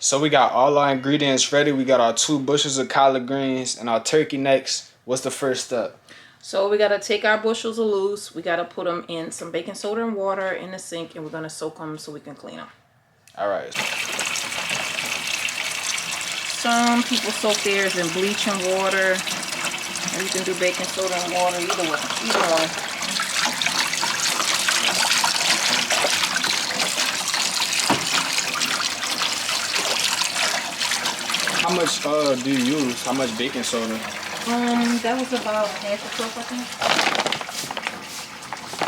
So we got all our ingredients ready. We got our 2 bushels of collard greens and our turkey necks. What's the first step? So we got to take our bushels of loose. We got to put them in some baking soda and water in the sink, and we're going to soak them so we can clean them. All right. Some people soak theirs in bleach and water. Or you can do baking soda and water, either one. How much do you use? How much baking soda? That was about half a cup, I think.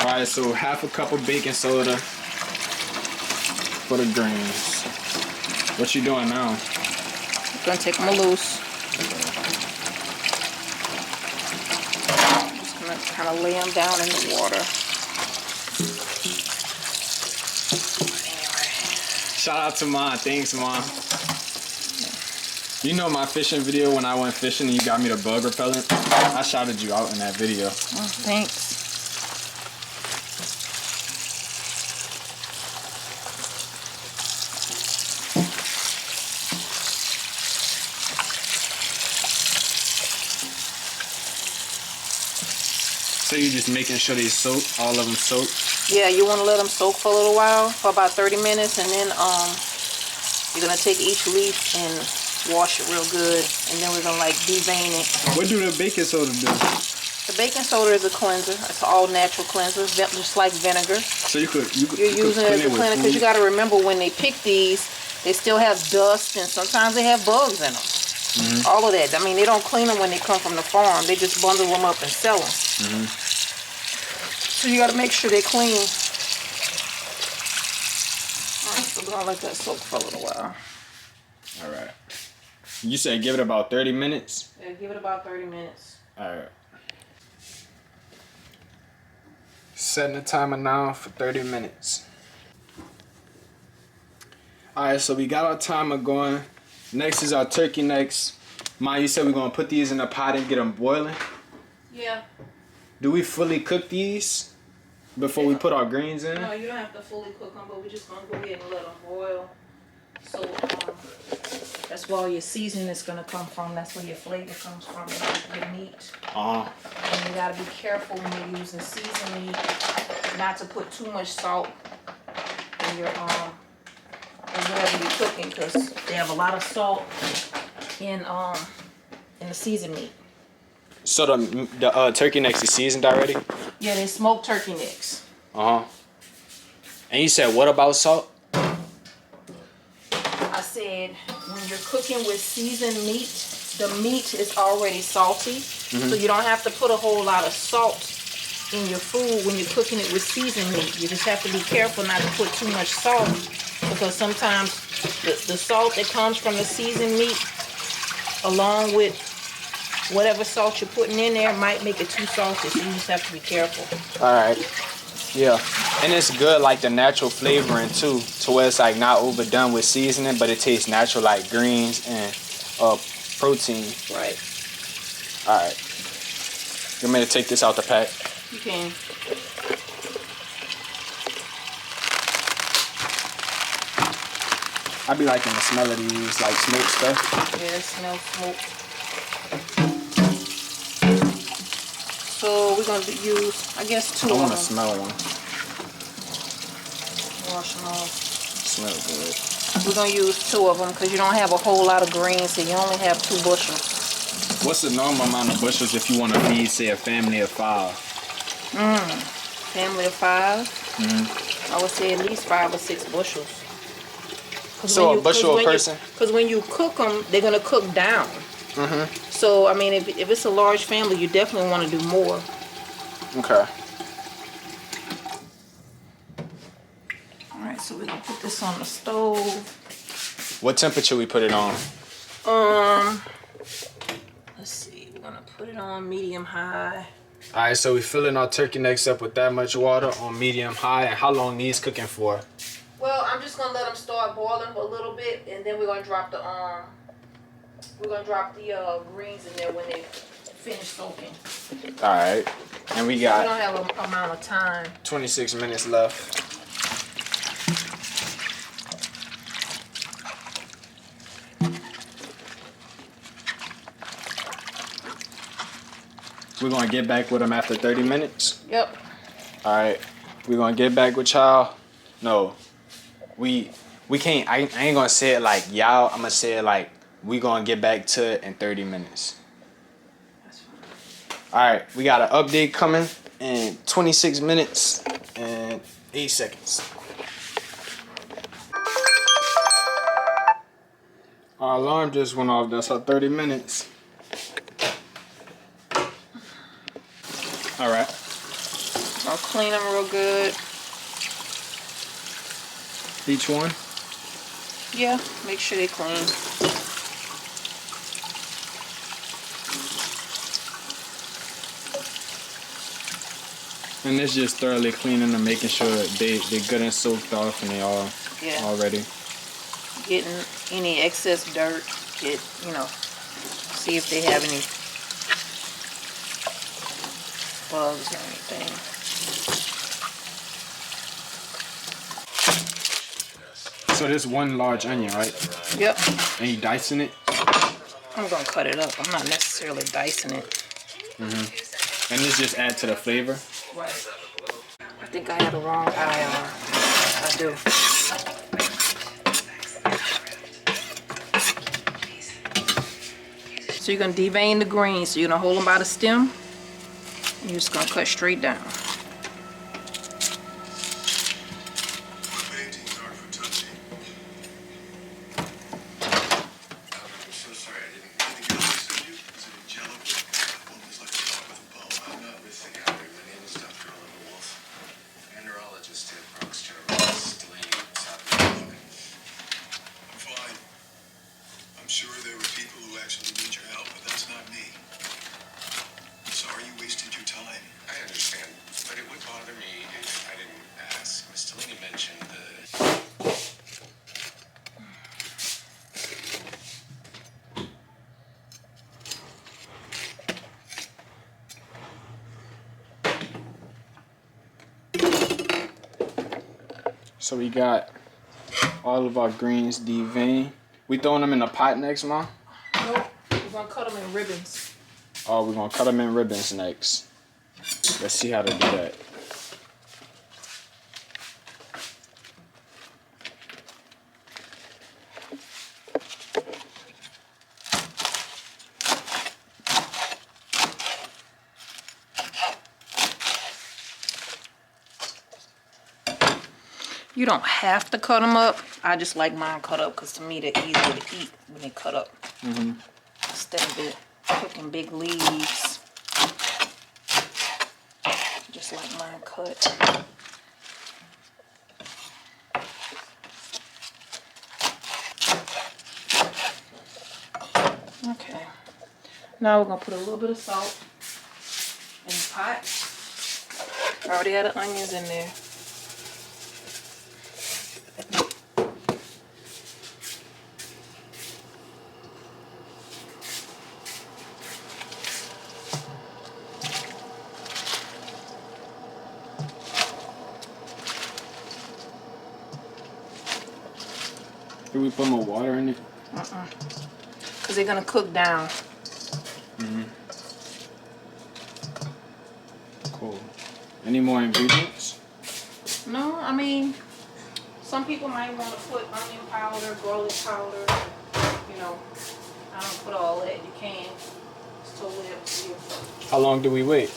All right, so half a cup of baking soda for the greens. What you doing now? I'm gonna take them loose. Just gonna kind of lay them down in the water. Shout out to Mom. Thanks, Mom. You know my fishing video when I went fishing and you got me the bug repellent? I shouted you out in that video. Oh, thanks. So you're just making sure they soak, all of them soak? Yeah, you want to let them soak for a little while, for about 30 minutes, and then you're going to take each leaf and wash it real good, and then we're going to like devein it. What do the baking soda do? The baking soda is a cleanser. It's all natural cleanser, just like vinegar. So you're using it as a cleanser because you got to remember when they pick these, they still have dust and sometimes they have bugs in them. Mm-hmm. All of that. I mean, they don't clean them when they come from the farm. They just bundle them up and sell them. Mm-hmm. So you got to make sure they're clean. All right, so we're going to let that soak for a little while. All right. You said give it about 30 minutes? Yeah, give it about 30 minutes. All right. Setting the timer now for 30 minutes. All right, so we got our timer going. Next is our turkey necks. Ma, you said we're going to put these in a pot and get them boiling? Yeah. Do we fully cook these before we put our greens in? No, you don't have to fully cook them, but we're just going to go ahead and let them boil. So that's where all your seasoning is going to come from. That's where your flavor comes from, your meat. And you got to be careful when you're using seasoned meat not to put too much salt in your whatever you're cooking, because they have a lot of salt in the seasoned meat. So the turkey necks is seasoned already? Yeah, they smoked turkey necks. And you said what about salt? I said when you're cooking with seasoned meat, the meat is already salty, so you don't have to put a whole lot of salt in your food when you're cooking it with seasoned meat. You just have to be careful not to put too much salt, because sometimes the salt that comes from the seasoned meat, along with whatever salt you're putting in there, might make it too salty, so you just have to be careful. All right. Yeah. And it's good, like the natural flavoring too, to where it's like not overdone with seasoning, but it tastes natural, like greens and protein. Right. All right. You want me to take this out the pack? You can. I be liking the smell of these, like smoked stuff. Yeah, it smells smoked. So we're going to use, I guess, 2 of them. I want to smell one. Wash them off. Smell good. We're going to use 2 of them because you don't have a whole lot of greens, so you only have 2 bushels. What's the normal amount of bushels if you want to feed, say, a family of 5? Family of 5? I would say at least 5 or 6 bushels. So a bushel a person? Because when you cook them, they're going to cook down. So, I mean, if it's a large family, you definitely want to do more. Okay. Alright, so we're going to put this on the stove. What temperature we put it on? Let's see. We're going to put it on medium-high. Alright, so we filling our turkey necks up with that much water on medium-high. And how long these cooking for? Well, I'm just going to let them start boiling for a little bit, and then we're going to drop the greens in there when they finish soaking. All right. And we got... We don't have an amount of time. 26 minutes left. We're gonna get back with them after 30 minutes. Yep. All right. We're gonna get back with y'all. No, we can't. I ain't gonna say it like y'all. I'm gonna say it like we gonna get back to it in 30 minutes. That's fine. All right. We got an update coming in 26 minutes and 8 seconds. Our alarm just went off. That's our 30 minutes. All right. I'll clean them real good. Each one. Yeah, make sure they clean. And it's just thoroughly cleaning them, making sure they're good and soaked off and they all already. Getting any excess dirt, see if they have any bugs or anything. So there's one large onion, right? Yep. And you dicing it? I'm gonna cut it up. I'm not necessarily dicing it. And this just add to the flavor? Right. I think I had the wrong eye on. I do. So you're gonna devein the greens. So you're gonna hold them by the stem. And you're just gonna cut straight down. So we got all of our greens deveined. We throwing them in a pot next, Ma? Nope. We're gonna cut them in ribbons. Oh, we're gonna cut them in ribbons next. Let's see how to do that. You don't have to cut them up. I just like mine cut up because to me they're easier to eat when they cut up. Instead of it cooking big leaves. Just like mine cut. Okay. Now we're gonna put a little bit of salt in the pot. I already had the onions in there. Do we put more water in it? Because they're gonna cook down. Cool. Any more ingredients? No, I mean, some people might want to put onion powder, garlic powder. I don't put all that. You can. It's totally up to you. How long do we wait?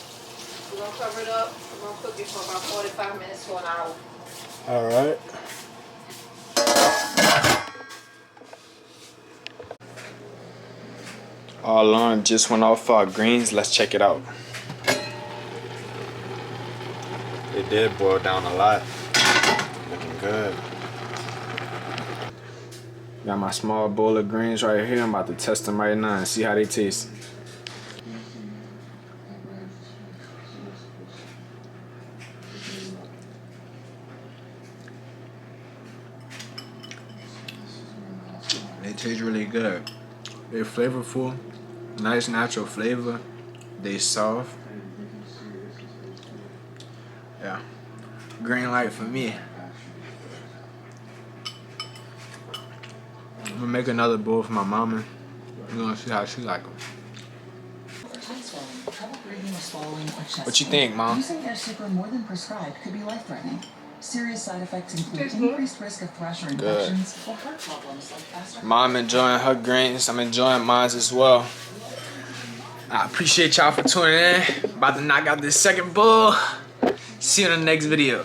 We're gonna cover it up. We're gonna cook it for about 45 minutes to an hour. All right. Our alarm just went off for our greens. Let's check it out. It did boil down a lot. Looking good. Got my small bowl of greens right here. I'm about to test them right now and see how they taste. They taste really good. They're flavorful, nice natural flavor. They soft. Yeah, green light for me. I'm gonna make another bowl for my mama. We're gonna see how she like them. What you think, Mom? Using air super more than prescribed could be life-threatening. Serious side effects include increased risk of thrasher infections or heart problems like faster. Mom enjoying her greens. I'm enjoying mine as well. I appreciate y'all for tuning in. About to knock out this second bull. See you in the next video.